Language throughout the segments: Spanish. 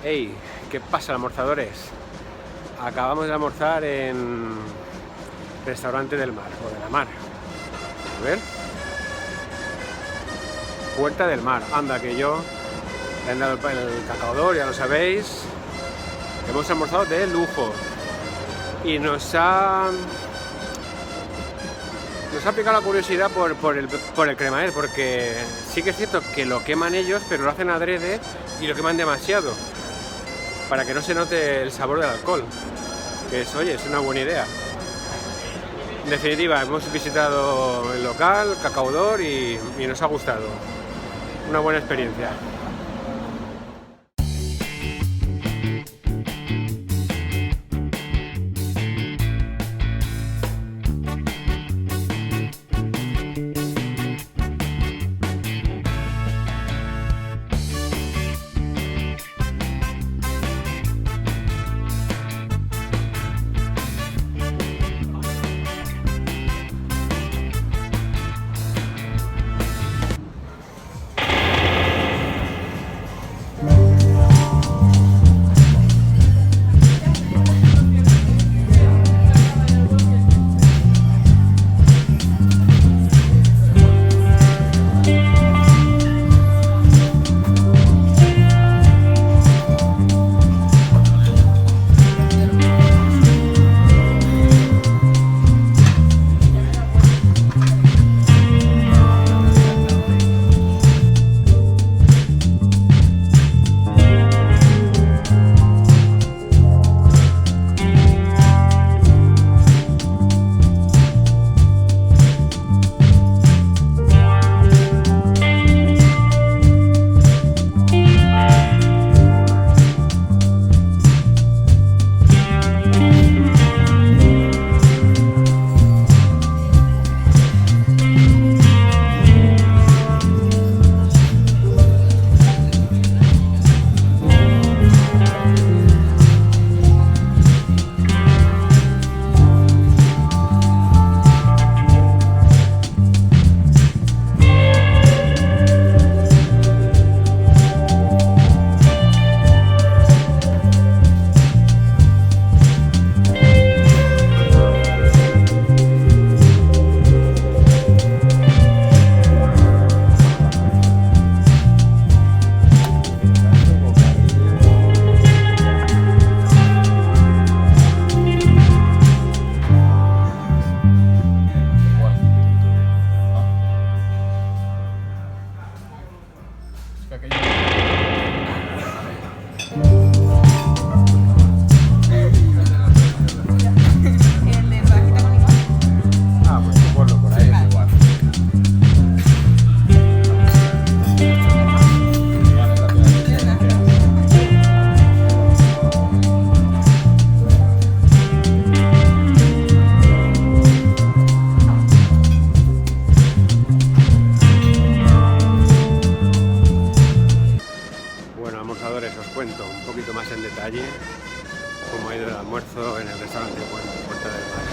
Hey, ¿qué pasa, almorzadores? Acabamos de almorzar en Restaurante del Mar, o de la Mar. A ver. Puerta del Mar. Anda, que yo le han dado el cacaodor, ya lo sabéis. Hemos almorzado de lujo. Y nos ha picado la curiosidad por el cremael, porque sí que es cierto que lo queman ellos, pero lo hacen adrede y lo queman demasiado, para que no se note el sabor del alcohol. Que es, oye, es una buena idea. En definitiva, hemos visitado el local, Cacaodor, y nos ha gustado. Una buena experiencia. Os cuento un poquito más en detalle cómo ha ido el almuerzo en el restaurante Puerta del Mar.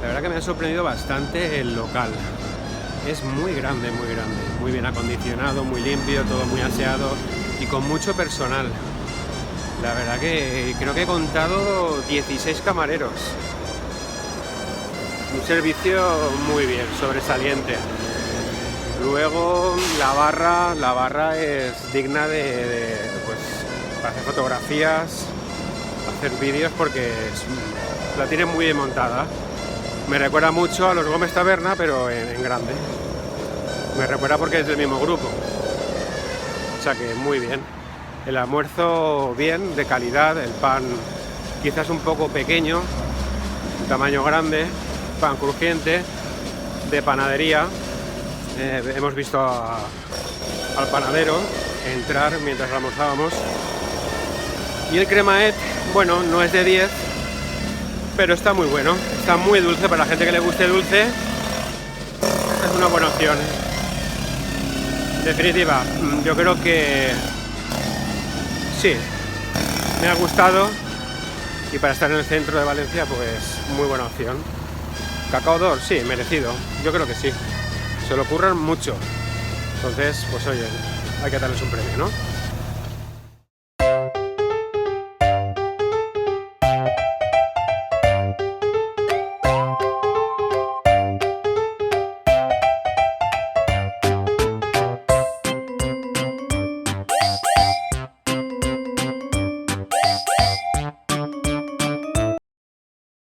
La verdad que me ha sorprendido bastante el local. Es muy grande, muy bien acondicionado, muy limpio, todo muy aseado y con mucho personal. La verdad que creo que he contado 16 camareros. Un servicio muy bien, sobresaliente. Luego la barra es digna pues, para hacer fotografías, hacer vídeos, porque la tienen muy bien montada. Me recuerda mucho a los Gómez Taberna, pero en grande. Me recuerda porque es del mismo grupo. O sea que muy bien. El almuerzo bien, de calidad, el pan quizás un poco pequeño, tamaño grande, pan crujiente, de panadería. Hemos visto al panadero entrar mientras almorzábamos. Y el cremaet, bueno, no es de 10, pero está muy bueno. Está muy dulce, para la gente que le guste dulce. Es una buena opción. En definitiva, yo creo que sí, me ha gustado. Y para estar en el centro de Valencia, pues muy buena opción. Cacaodor, sí, merecido. Yo creo que sí. Se lo curran mucho. Entonces, pues oye, hay que darles un premio, ¿no?